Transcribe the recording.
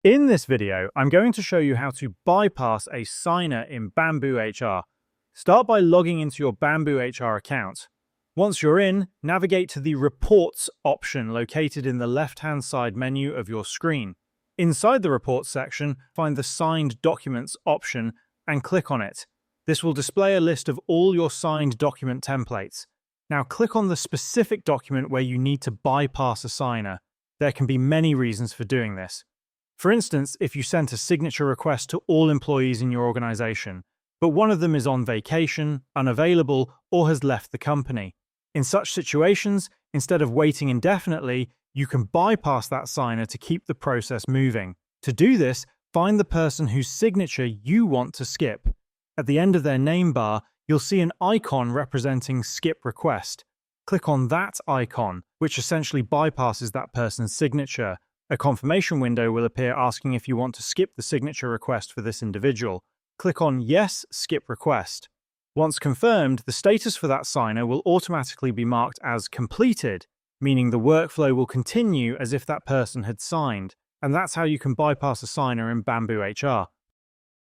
In this video, I'm going to show you how to bypass a signer in BambooHR. Start by logging into your BambooHR account. Once you're in, navigate to the Reports option located in the left-hand side menu of your screen. Inside the Reports section, find the Signed Documents option and click on it. This will display a list of all your signed document templates. Now click on the specific document where you need to bypass a signer. There can be many reasons for doing this. For instance, if you sent a signature request to all employees in your organization, but one of them is on vacation, unavailable, or has left the company. In such situations, instead of waiting indefinitely, you can bypass that signer to keep the process moving. To do this, find the person whose signature you want to skip. At the end of their name bar, you'll see an icon representing Skip Request. Click on that icon, which essentially bypasses that person's signature. A confirmation window will appear asking if you want to skip the signature request for this individual. Click on Yes, Skip Request. Once confirmed, the status for that signer will automatically be marked as completed, meaning the workflow will continue as if that person had signed. And that's how you can bypass a signer in BambooHR.